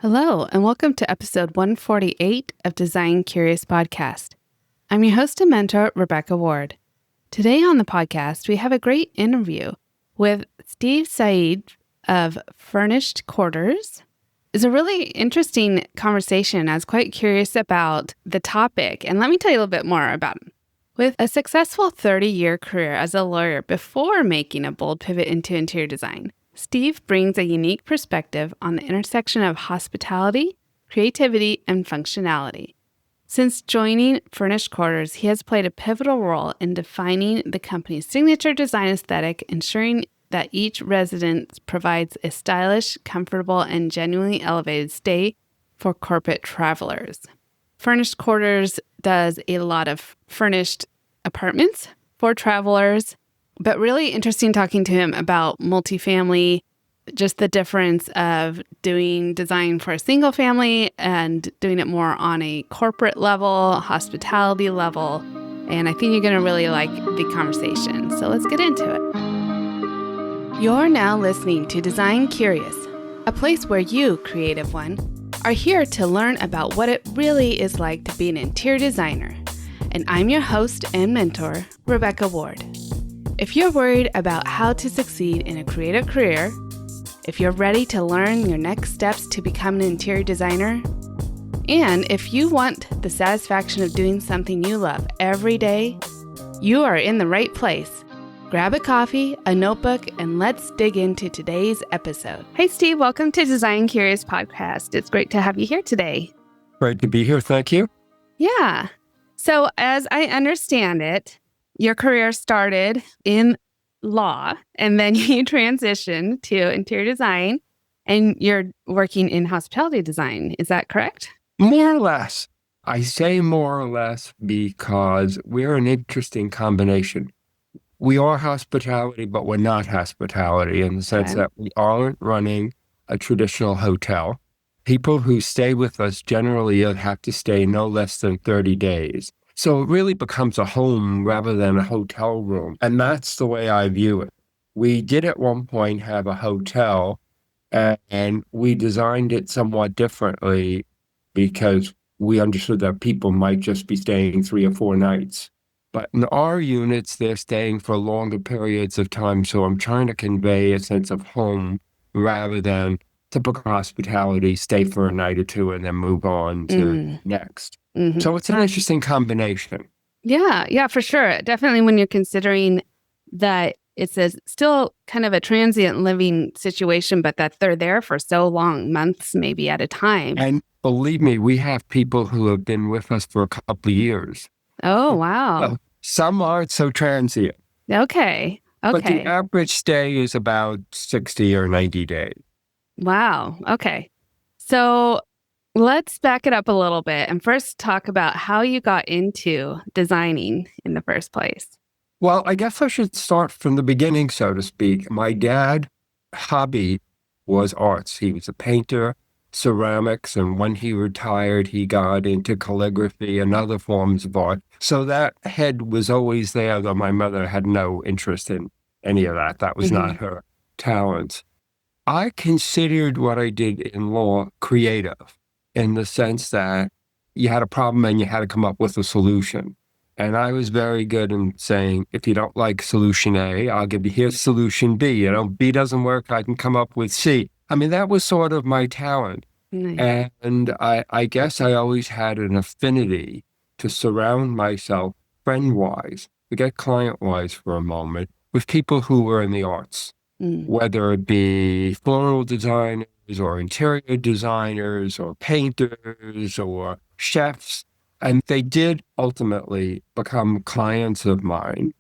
Hello, and welcome to episode 148 of Design Curious Podcast. I'm your host and mentor, Rebecca Ward. Today on the podcast, we have a great interview with Steve Saide of Furnished Quarters. It's a really interesting conversation. I was quite curious about the topic, and let me tell you a little bit more about him. With a successful 30-year career as a lawyer before making a bold pivot into interior design, Steve brings a unique perspective on the intersection of hospitality, creativity, and functionality. Since joining Furnished Quarters, he has played a pivotal role in defining the company's signature design aesthetic, ensuring that each residence provides a stylish, comfortable, and genuinely elevated stay for corporate travelers. Furnished Quarters does a lot of furnished apartments for travelers, but really interesting talking to him about multifamily, just the difference of doing design for a single family and doing it more on a corporate level, hospitality level. And I think you're going to really like the conversation. So let's get into it. You're now listening to Design Curious, a place where you, creative one, are here to learn about what it really is like to be an interior designer. And I'm your host and mentor, Rebecca Ward. If you're worried about how to succeed in a creative career, if you're ready to learn your next steps to become an interior designer, and if you want the satisfaction of doing something you love every day, you are in the right place. Grab a coffee, a notebook, and let's dig into today's episode. Hey, Steve, welcome to Design Curious Podcast. It's great to have you here today. Great to be here. Thank you. Yeah. So as I understand it, your career started in law, and then you transitioned to interior design, and you're working in hospitality design. Is that correct? More or less. I say more or less because we're an interesting combination. We are hospitality, but we're not hospitality in the sense that we aren't running a traditional hotel. People who stay with us generally have to stay no less than 30 days. So it really becomes a home rather than a hotel room. And that's the way I view it. We did at one point have a hotel, and we designed it somewhat differently because we understood that people might just be staying 3 or 4 nights. But in our units, they're staying for longer periods of time. So I'm trying to convey a sense of home rather than typical hospitality, stay for a night or two and then move on to next. Mm-hmm. So it's an interesting combination. Yeah, for sure. Definitely when you're considering that it's still kind of a transient living situation, but that they're there for so long, months maybe at a time. And believe me, we have people who have been with us for a couple of years. Oh, wow. Well, some aren't so transient. Okay. But the average stay is about 60 or 90 days. Wow. Okay. So let's back it up a little bit and first talk about how you got into designing in the first place. Well, I guess I should start from the beginning, so to speak. My dad's hobby was arts. He was a painter, ceramics, and when he retired, he got into calligraphy and other forms of art. So that head was always there, though my mother had no interest in any of that. That was not her talent. I considered what I did in law creative in the sense that you had a problem and you had to come up with a solution. And I was very good in saying, if you don't like solution A, I'll give you here's solution B. B doesn't work, I can come up with C. I mean, that was sort of my talent. Nice. And I guess I always had an affinity to surround myself friend-wise, forget client-wise for a moment, with people who were in the arts, whether it be floral designers or interior designers or painters or chefs. And they did ultimately become clients of mine.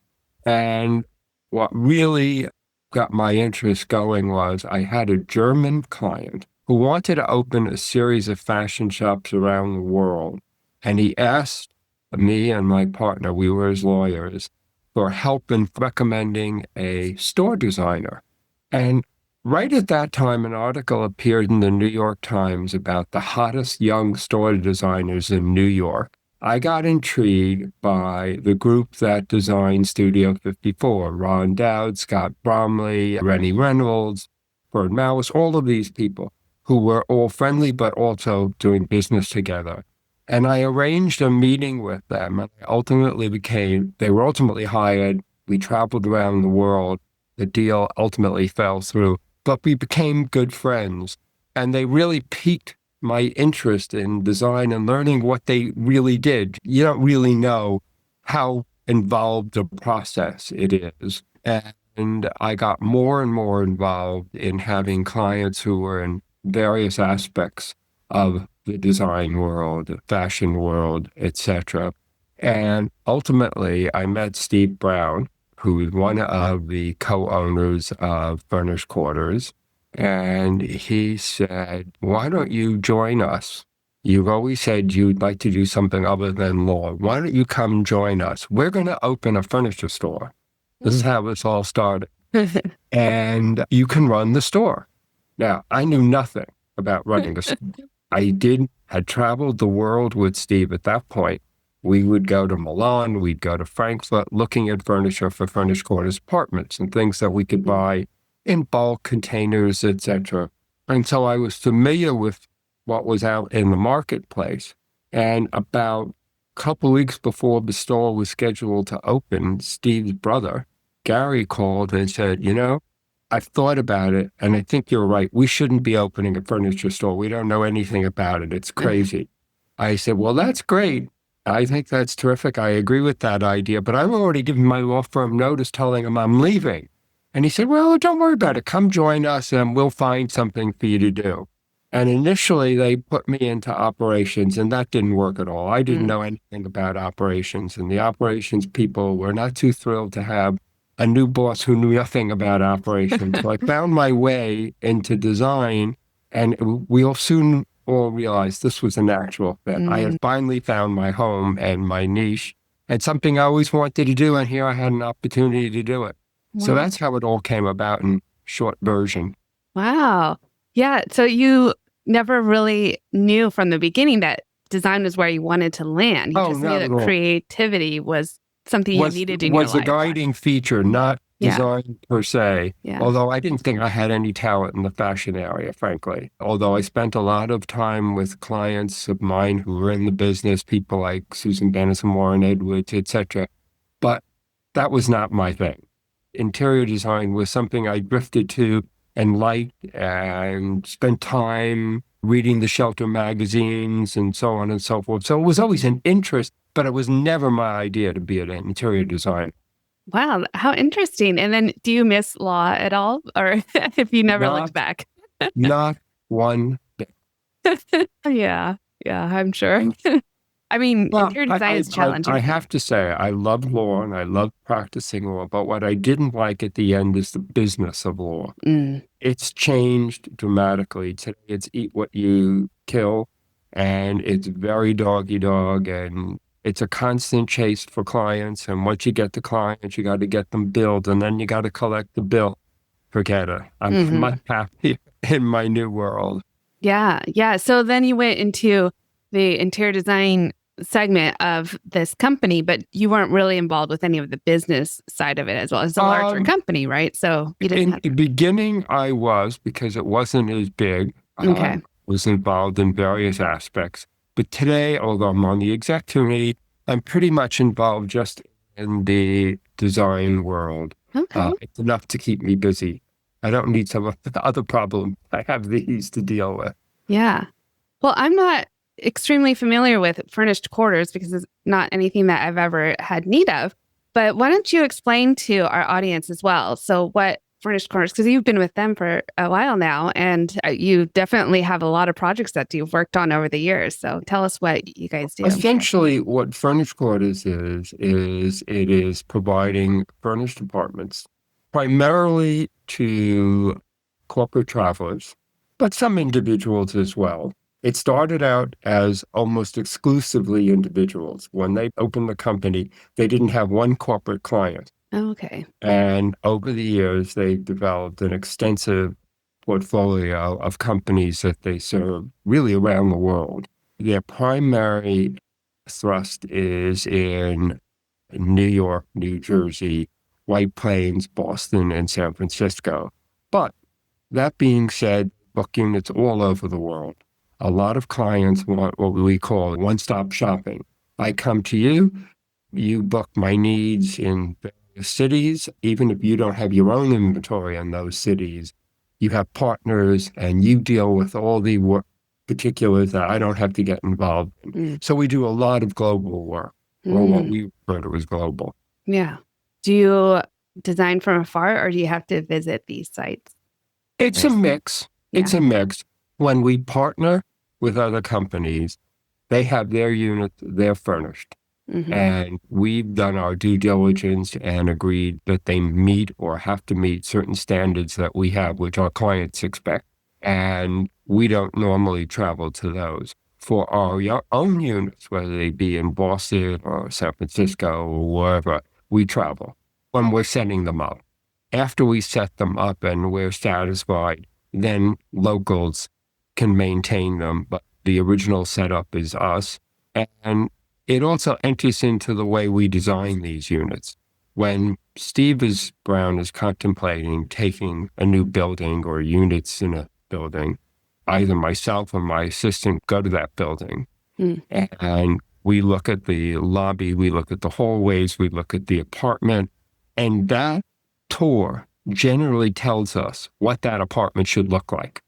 And what really got my interest going was I had a German client who wanted to open a series of fashion shops around the world. And he asked me and my partner, we were his lawyers, for help in recommending a store designer. And right at that time, an article appeared in the New York Times about the hottest young store designers in New York. I got intrigued by the group that designed Studio 54, Ron Dowd, Scott Bromley, Rennie Reynolds, Bird Malice, all of these people. who were all friendly, but also doing business together. And I arranged a meeting with them. And they were ultimately hired. We traveled around the world. The deal ultimately fell through, but we became good friends. And they really piqued my interest in design and learning what they really did. You don't really know how involved a process it is. And I got more and more involved in having clients who were in various aspects of the design world, the fashion world, etc. And ultimately, I met Steve Brown, who is one of the co-owners of Furnished Quarters. And he said, why don't you join us? You've always said you'd like to do something other than law. Why don't you come join us? We're going to open a furniture store. This is how this all started. And you can run the store. Now, I knew nothing about running a store. Had traveled the world with Steve at that point. We would go to Milan, we'd go to Frankfurt, looking at furniture for Furnished Quarters apartments and things that we could buy in bulk containers, etc. And so I was familiar with what was out in the marketplace. And about a couple of weeks before the store was scheduled to open, Steve's brother, Gary, called and said, I've thought about it, and I think you're right. We shouldn't be opening a furniture store. We don't know anything about it. It's crazy. I said, well, that's great. I think that's terrific. I agree with that idea, but I've already given my law firm notice telling them I'm leaving. And he said, well, don't worry about it. Come join us and we'll find something for you to do. And initially they put me into operations, and that didn't work at all. I didn't know anything about operations, and the operations people were not too thrilled to have a new boss who knew nothing about operations. So I found my way into design, and we'll soon all realize this was a natural fit. I had finally found my home and my niche, and something I always wanted to do, and here I had an opportunity to do it. Wow. So that's how it all came about in short version. Wow. Yeah. So you never really knew from the beginning that design was where you wanted to land. You just knew that creativity was something you needed in your life. Was a guiding feature, not design per se. Yeah. Although I didn't think I had any talent in the fashion area, frankly. Although I spent a lot of time with clients of mine who were in the business, people like Susan Bennis and Warren Edwards, etc. But that was not my thing. Interior design was something I drifted to and liked and spent time reading the Shelter magazines and so on and so forth. So it was always an interest, but it was never my idea to be an interior designer. Wow, how interesting. And then do you miss law at all? Or if you never looked back? Not one bit. Yeah, I'm sure. I mean, interior design is challenging. I have to say, I love law and I love practicing law, but what I didn't like at the end is the business of law. It's changed dramatically. Today, it's eat what you kill, and it's very dog-eat-dog, and it's a constant chase for clients. And once you get the clients, you got to get them billed, and then you got to collect the bill. Forget it. I'm not happy in my new world. Yeah. So then you went into the interior design segment of this company, but you weren't really involved with any of the business side of it as well. It's a larger company, right? So you didn't. In the beginning, I was, because it wasn't as big. Okay. Was involved in various aspects. But today, although I'm on the exec committee, I'm pretty much involved just in the design world. Okay. It's enough to keep me busy. I don't need some of the other problems. I have these to deal with. Yeah. Well, I'm not extremely familiar with Furnished Quarters because it's not anything that I've ever had need of. But why don't you explain to our audience as well? So what Furnished Quarters, because you've been with them for a while now, and you definitely have a lot of projects that you've worked on over the years. So tell us what you guys do. Essentially, what Furnished Quarters is it is providing furnished apartments primarily to corporate travelers, but some individuals as well. It started out as almost exclusively individuals. When they opened the company, they didn't have one corporate client. Oh, okay. And over the years, they developed an extensive portfolio of companies that they serve really around the world. Their primary thrust is in New York, New Jersey, White Plains, Boston, and San Francisco. But that being said, book units all over the world. A lot of clients want what we call one-stop shopping. I come to you, you book my needs in various cities. Even if you don't have your own inventory in those cities, you have partners and you deal with all the work particulars that I don't have to get involved in. So we do a lot of global work, or what we refer to as global. Yeah. Do you design from afar, or do you have to visit these sites? It's a mix. Yeah. It's a mix. When we partner with other companies, they have their units, they're furnished. And we've done our due diligence and agreed that they meet or have to meet certain standards that we have, which our clients expect. And we don't normally travel to those. For our own units, whether they be in Boston or San Francisco or wherever, we travel when we're setting them up. After we set them up and we're satisfied, then locals can maintain them. But the original setup is us. And it also enters into the way we design these units. When Steve Brown is contemplating taking a new building or units in a building, either myself or my assistant go to that building. And we look at the lobby, we look at the hallways, we look at the apartment, and that tour generally tells us what that apartment should look like.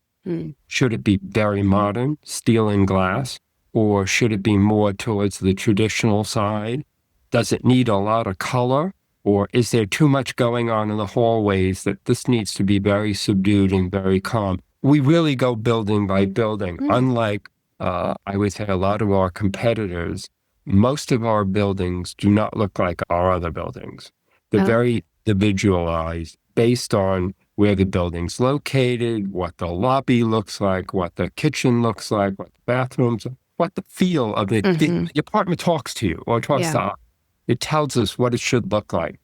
Should it be very modern, steel and glass? Or should it be more towards the traditional side? Does it need a lot of color? Or is there too much going on in the hallways that this needs to be very subdued and very calm? We really go building by building. Unlike, I would say, a lot of our competitors, most of our buildings do not look like our other buildings. They're very individualized based on where the building's located, what the lobby looks like, what the kitchen looks like, what the bathrooms are. What the feel of it, the apartment talks to you or talks to us. It tells us what it should look like.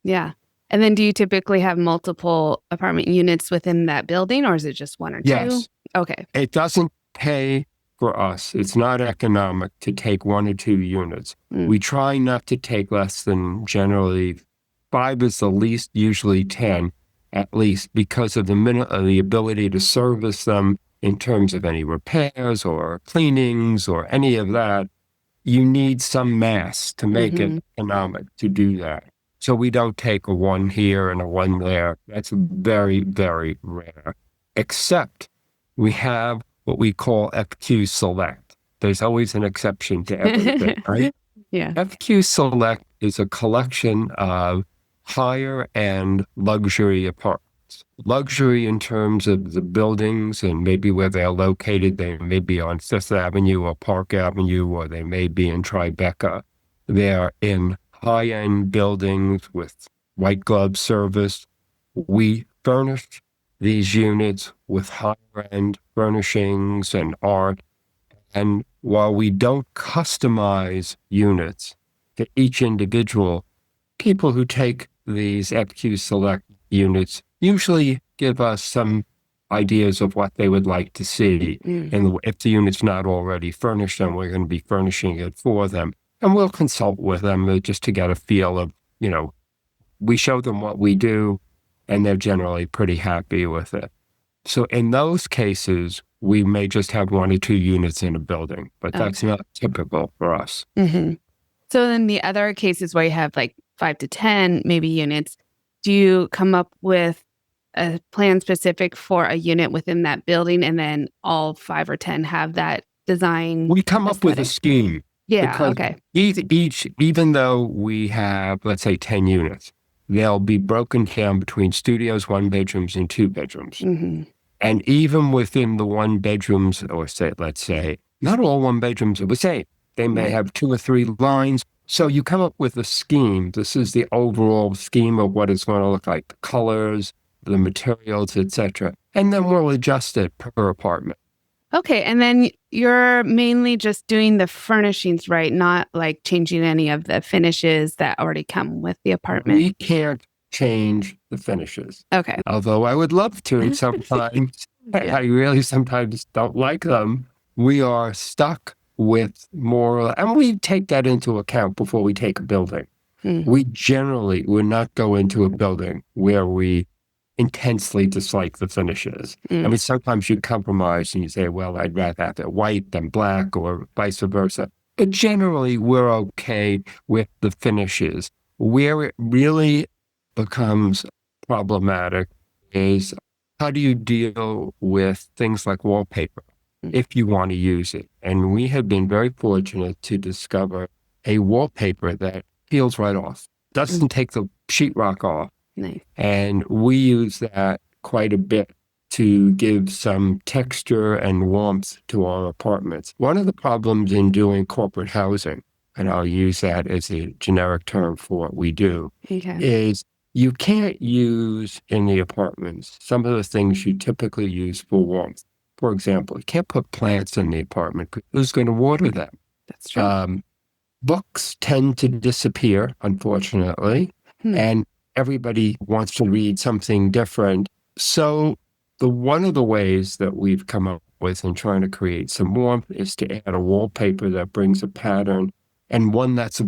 Yeah. And then do you typically have multiple apartment units within that building, or is it just one or two? Yes. Okay. It doesn't pay for us. It's not economic to take 1 or 2 units. We try not to take less than generally 5 is the least, usually 10 at least, because of the ability to service them in terms of any repairs or cleanings or any of that. You need some mass to make it economic to do that. So we don't take a 1 here and a 1 there. That's very, very rare. Except we have what we call FQ Select. There's always an exception to everything, right? Yeah. FQ Select is a collection of higher end luxury apartments. Luxury in terms of the buildings and maybe where they're located. They may be on Fifth Avenue or Park Avenue, or they may be in Tribeca. They're in high-end buildings with white glove service. We furnish these units with higher-end furnishings and art. And while we don't customize units to each individual, people who take these FQ Select units usually give us some ideas of what they would like to see. And if the unit's not already furnished, then we're going to be furnishing it for them. And we'll consult with them just to get a feel of, we show them what we do, and they're generally pretty happy with it. So in those cases, we may just have 1 or 2 units in a building, but that's not typical for us. So then the other cases where you have like 5 to 10 maybe units, do you come up with a plan specific for a unit within that building, and then all 5 or 10 have that design? We come up with a scheme. Yeah, because okay. Each, even though we have, let's say, 10 units, they'll be broken down between studios, 1 bedrooms, and 2 bedrooms. And even within the 1 bedrooms, or let's say, not all 1 bedrooms are the same. They may have 2 or 3 lines. So you come up with a scheme. This is the overall scheme of what it's going to look like, the colors, the materials, etc. And then we'll adjust it per apartment. Okay. And then you're mainly just doing the furnishings, right? Not like changing any of the finishes that already come with the apartment. We can't change the finishes. Okay. Although I would love to sometimes. I really sometimes don't like them. We are stuck with more, and we take that into account before we take a building. We generally would not go into a building where we intensely dislike the finishes. I mean, sometimes you compromise and you say, well, I'd rather have it white than black or vice versa. But generally, we're okay with the finishes. Where it really becomes problematic is how do you deal with things like wallpaper if you want to use it? And we have been very fortunate to discover a wallpaper that peels right off, doesn't take the sheetrock off. Nice. And we use that quite a bit to give some texture and warmth to our apartments. One of the problems in doing corporate housing, and I'll use that as a generic term for what we do, is you can't use in the apartments some of the things you typically use for warmth. For example, you can't put plants in the apartment because who's going to water them? That's true. Books tend to disappear, unfortunately, and everybody wants to read something different. So one of the ways that we've come up with in trying to create some warmth is to add a wallpaper that brings a pattern and one that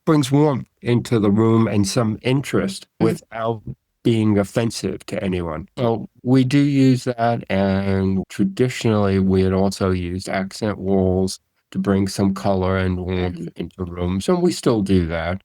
brings warmth into the room and some interest without being offensive to anyone. So we do use that, and traditionally we had also used accent walls to bring some color and warmth into rooms, and we still do that.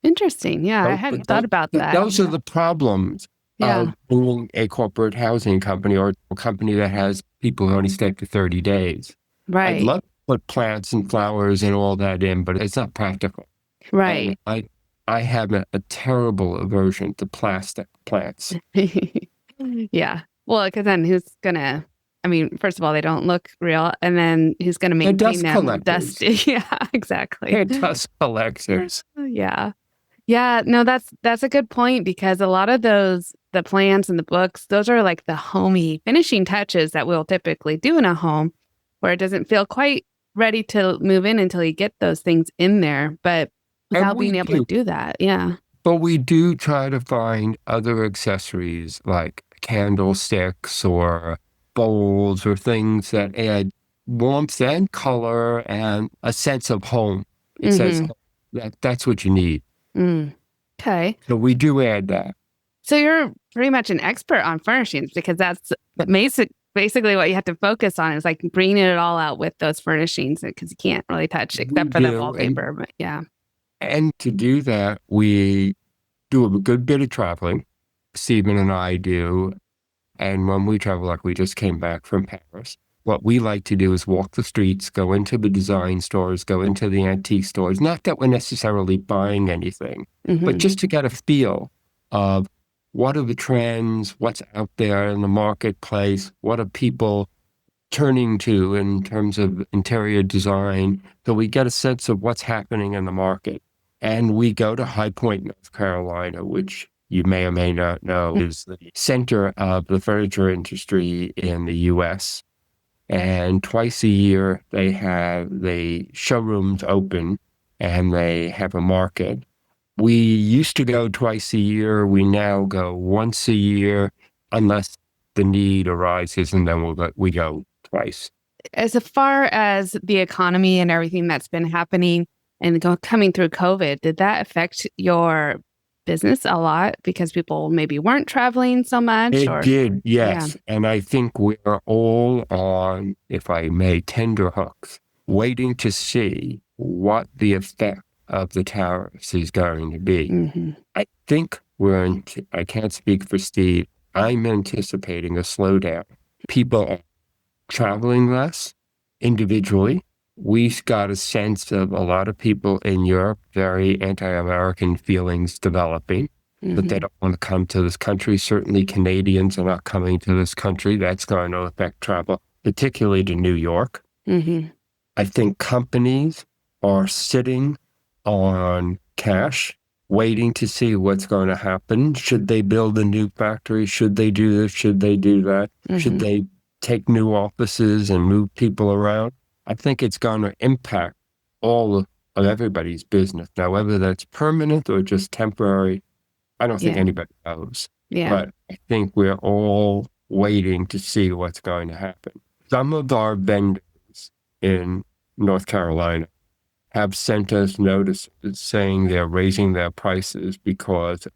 Interesting. Yeah, I hadn't thought about that. Those are the problems of being a corporate housing company or a company that has people who only stay for 30 days. Right. I'd love to put plants and flowers and all that in, but it's not practical. Right. And I have a terrible aversion to plastic plants. Yeah. Well, because then who's going to, I mean, first of all, they don't look real. And then who's going to maintain them dusty? Yeah, exactly. They're dust collectors. Yeah. Yeah. No, that's a good point, because a lot of the plants and the books, those are like the homey finishing touches that we'll typically do in a home where it doesn't feel quite ready to move in until you get those things in there. But without being able to do that. Yeah. But we do try to find other accessories like candlesticks or bowls or things that add warmth and color and a sense of home. It says that's what you need. Okay. So we do add that. So you're pretty much an expert on furnishings, because that's basically what you have to focus on, is like bringing it all out with those furnishings, because you can't really touch except for the wallpaper. But yeah. And to do that, we do a good bit of traveling. Stephen and I do. And when we travel, like we just came back from Paris, what we like to do is walk the streets, go into the design stores, go into the antique stores. Not that we're necessarily buying anything, but just to get a feel of what are the trends, what's out there in the marketplace, what are people turning to in terms of interior design, so we get a sense of what's happening in the market. And we go to High Point, North Carolina, which you may or may not know is the center of the furniture industry in the U.S. And twice a year, they have the showrooms open and they have a market. We used to go twice a year. We now go once a year, unless the need arises, and then we go twice. As far as the economy and everything that's been happening and coming through COVID, did that affect your business a lot because people maybe weren't traveling so much? It did, yes. Yeah. And I think we're all on, if I may, tenterhooks, waiting to see what the effect of the tariffs is going to be. I think I can't speak for Steve, I'm anticipating a slowdown. People are traveling less individually. We got a sense of a lot of people in Europe, very anti-American feelings developing, that they don't want to come to this country. Certainly Canadians are not coming to this country. That's going to affect travel, particularly to New York. I think companies are sitting on cash, waiting to see what's going to happen. Should they build a new factory? Should they do this? Should they do that? Should they take new offices and move people around? I think it's going to impact all of everybody's business. Now, whether that's permanent or just temporary, I don't think anybody knows. But I think we're all waiting to see what's going to happen. Some of our vendors in North Carolina have sent us notices saying they're raising their prices because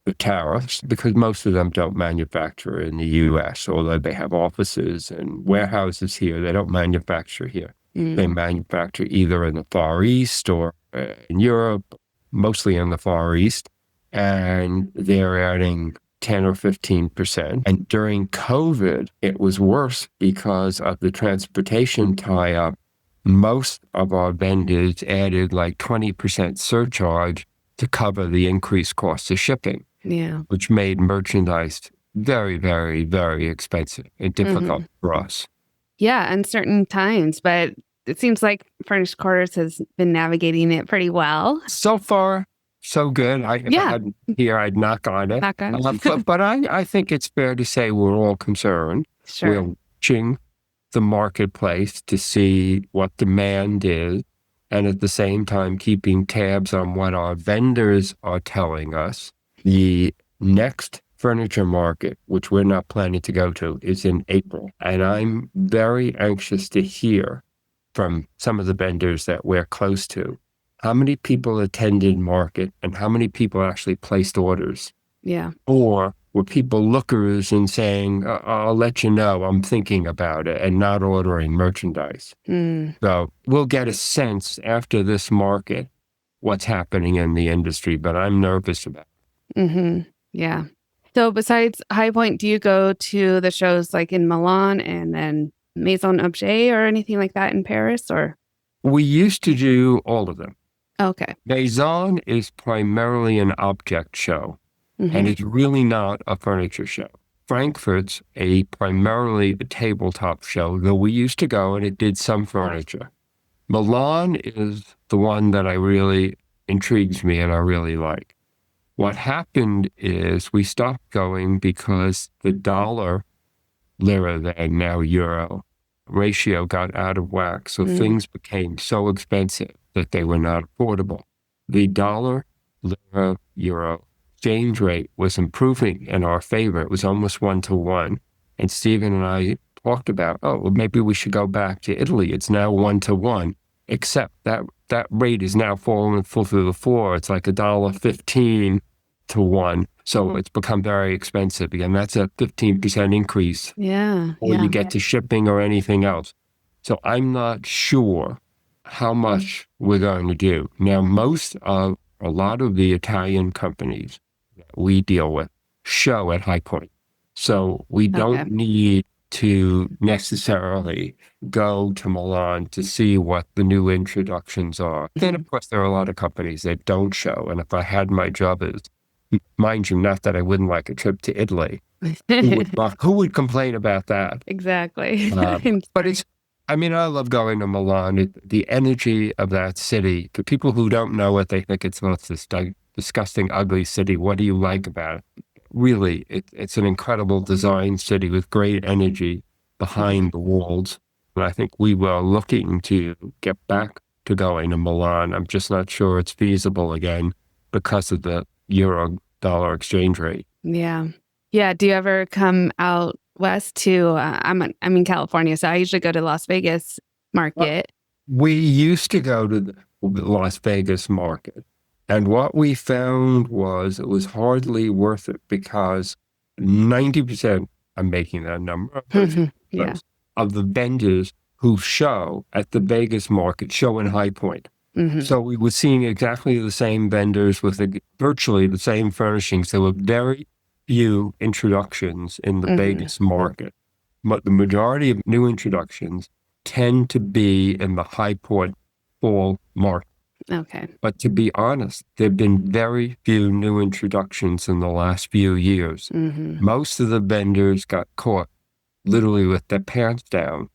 the tariffs because most of them don't manufacture in the U.S., although they have offices and warehouses here. They don't manufacture here. They manufacture either in the Far East or in Europe, mostly in the Far East, and they're adding 10 or 15%. And during COVID, it was worse because of the transportation tie-up. Most of our vendors added like 20% surcharge to cover the increased cost of shipping, which made merchandise very, very, very expensive and difficult for us. Yeah, uncertain times, but it seems like Furnished Quarters has been navigating it pretty well. So far, so good. If I hadn't here, I'd knock on it. Knock on. But I think it's fair to say we're all concerned. Sure. We're watching the marketplace to see what demand is, and at the same time keeping tabs on what our vendors are telling us. The next furniture market, which we're not planning to go to, is in April. And I'm very anxious to hear from some of the vendors that we're close to how many people attended market and how many people actually placed orders. Yeah. Or were people lookers and saying, I'll let you know, I'm thinking about it, and not ordering merchandise. So we'll get a sense after this market what's happening in the industry, but I'm nervous about it. Yeah. So besides High Point, do you go to the shows like in Milan and then Maison Objet or anything like that in Paris? Or we used to do all of them. Okay. Maison is primarily an object show, and it's really not a furniture show. Frankfurt's primarily a tabletop show, though we used to go and it did some furniture. Milan is the one that I really intrigues me and I really like. What happened is we stopped going because the dollar, lira then, now euro, ratio got out of whack. So things became so expensive that they were not affordable. The dollar, lira, euro exchange rate was improving in our favor. It was almost 1-to-1. And Stephen and I talked about, well, maybe we should go back to Italy. It's now 1-to-1, except that rate is now fallen full through the floor. It's like $1.15 to 1. So it's become very expensive. Again, that's a 15% increase. Or you get to shipping or anything else. So I'm not sure how much we're going to do. Now, a lot of the Italian companies that we deal with show at High Point. So we don't need to necessarily go to Milan to see what the new introductions are. Then, of course, there are a lot of companies that don't show. And if I had my druthers, mind you, not that I wouldn't like a trip to Italy. Who would complain about that? Exactly. But I love going to Milan. The energy of that city, for people who don't know it, they think it's this disgusting, ugly city. What do you like about it? Really, it's an incredible design city with great energy behind the walls. And I think we were looking to get back to going to Milan. I'm just not sure it's feasible again because of the euro-dollar exchange rate. Yeah. Yeah. Do you ever come out west to, I'm in California, so I usually go to Las Vegas market. We used to go to the Las Vegas market. And what we found was it was hardly worth it because 90%, I'm making that number, of the vendors who show at the Vegas market show in High Point. So we were seeing exactly the same vendors with virtually the same furnishings. There were very few introductions in the Vegas market, but the majority of new introductions tend to be in the High Point fall market. Okay. But to be honest, there have been very few new introductions in the last few years. Most of the vendors got caught literally with their pants down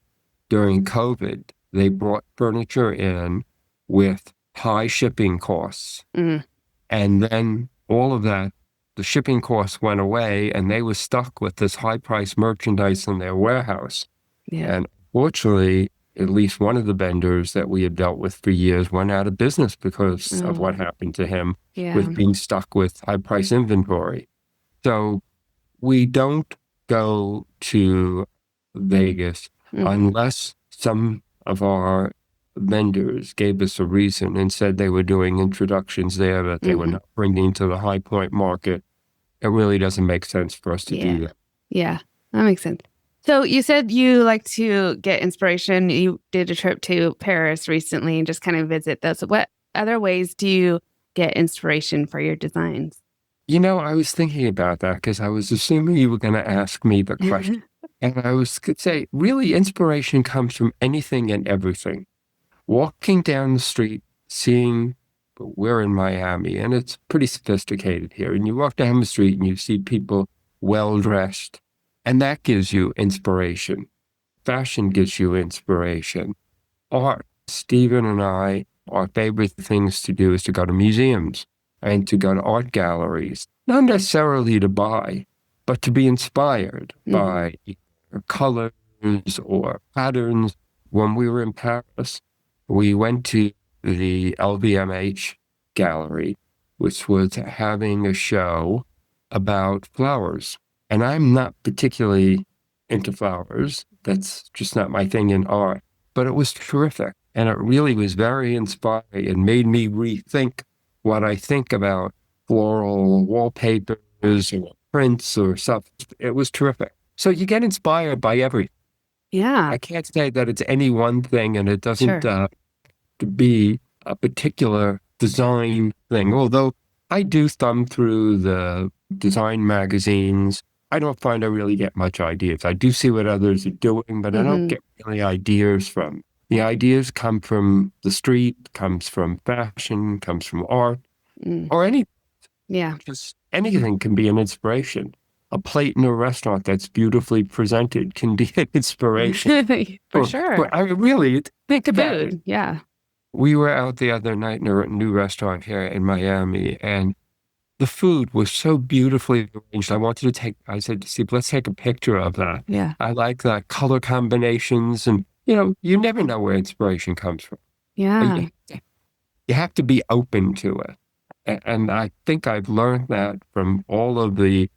during COVID. They brought furniture in with high shipping costs. And then all of that, the shipping costs went away and they were stuck with this high priced merchandise in their warehouse. And fortunately, at least one of the vendors that we had dealt with for years went out of business because of what happened to him with being stuck with high price inventory. So we don't go to Vegas unless some of our vendors gave us a reason and said they were doing introductions there that they were not bringing to the High Point market. it really doesn't make sense for us to do that. Yeah, that makes sense. So you said you like to get inspiration. You did a trip to Paris recently and just kind of visit those. What other ways do you get inspiration for your designs? I was thinking about that because I was assuming you were going to ask me the question. And I was going to say, really, inspiration comes from anything and everything. Walking down the street, seeing, we're in Miami, and it's pretty sophisticated here. And you walk down the street and you see people well-dressed, and that gives you inspiration. Fashion gives you inspiration. Art. Stephen and I, our favorite things to do is to go to museums and to go to art galleries, not necessarily to buy, but to be inspired by colors or patterns. When we were in Paris, we went to the LVMH gallery, which was having a show about flowers. And I'm not particularly into flowers. That's just not my thing in art. But it was terrific. And it really was very inspiring and made me rethink what I think about floral wallpapers or prints or stuff. It was terrific. So you get inspired by everything. Yeah. I can't say that it's any one thing, and it doesn't to be a particular design thing. Although I do thumb through the design magazines, I don't find I really get much ideas. I do see what others are doing, but I don't get really ideas from. The ideas come from the street, comes from fashion, comes from art, or anything. Yeah. Just anything can be an inspiration. A plate in a restaurant that's beautifully presented can be an inspiration. For sure. I really think about Food, it. yeah. We were out the other night in a new restaurant here in Miami, and the food was so beautifully arranged. I said to Steve, let's take a picture of that. Yeah. I like the color combinations, and you never know where inspiration comes from. Yeah. You have to be open to it. And I think I've learned that from all of the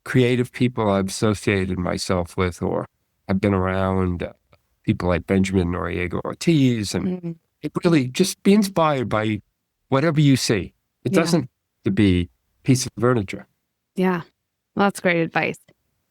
creative people I've associated myself with, or I've been around people like Benjamin Noriega Ortiz, and it really just be inspired by whatever you see. It doesn't have to be a piece of furniture. Yeah. Well, that's great advice.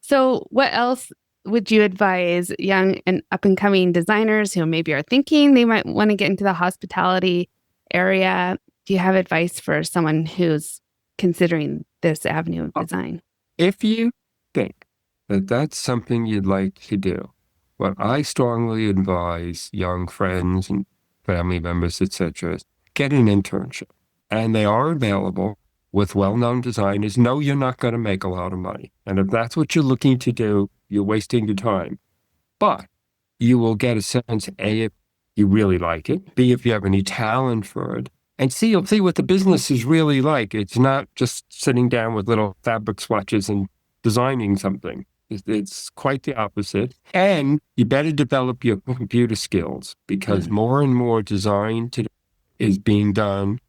So what else would you advise young and up-and-coming designers who maybe are thinking they might want to get into the hospitality area? Do you have advice for someone who's considering this avenue of design? If you think that that's something you'd like to do, what I strongly advise young friends and family members, etc., is get an internship. And they are available with well-known designers. No, you're not going to make a lot of money. And if that's what you're looking to do, you're wasting your time. But you will get a sense, A, if you really like it, B, if you have any talent for it, and C, you'll see what the business is really like. It's not just sitting down with little fabric swatches and designing something. It's quite the opposite. And you better develop your computer skills, because more and more design today is being done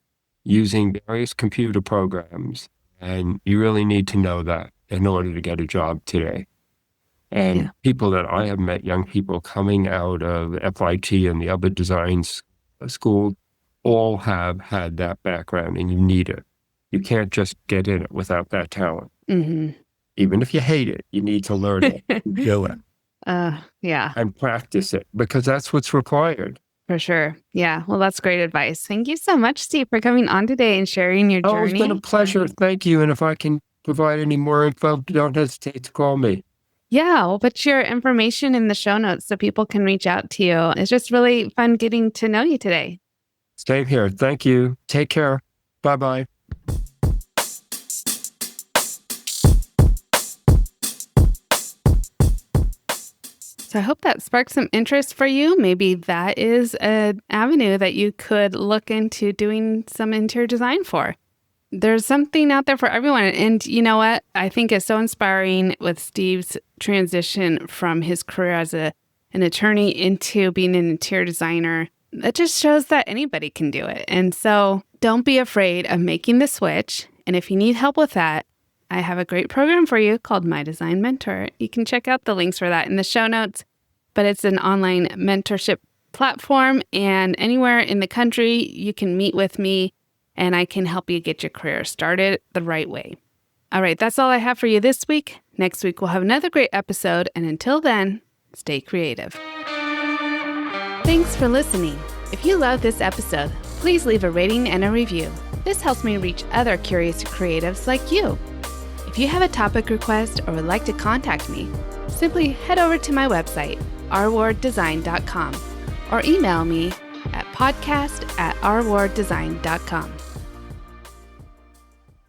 using various computer programs. And you really need to know that in order to get a job today. And people that I have met, young people coming out of FIT and the other design school, all have had that background, and you need it. You can't just get in it without that talent. Even if you hate it, you need to learn it, do it. And practice it, because that's what's required. For sure. Yeah. Well, that's great advice. Thank you so much, Steve, for coming on today and sharing your journey. Oh, it's been a pleasure. Thank you. And if I can provide any more info, don't hesitate to call me. Yeah, we'll put your information in the show notes so people can reach out to you. It's just really fun getting to know you today. Same here. Thank you. Take care. Bye-bye. So I hope that sparked some interest for you. Maybe that is an avenue that you could look into doing some interior design for. There's something out there for everyone. And you know what? I think is so inspiring with Steve's transition from his career as an attorney into being an interior designer. It just shows that anybody can do it. And so don't be afraid of making the switch. And if you need help with that, I have a great program for you called My Design Mentor. You can check out the links for that in the show notes, but it's an online mentorship platform, and anywhere in the country you can meet with me and I can help you get your career started the right way. All right, that's all I have for you this week. Next week, we'll have another great episode. And until then, stay creative. Thanks for listening. If you love this episode, please leave a rating and a review. This helps me reach other curious creatives like you. If you have a topic request or would like to contact me, simply head over to my website, rwarddesign.com, or email me at podcast@rwarddesign.com.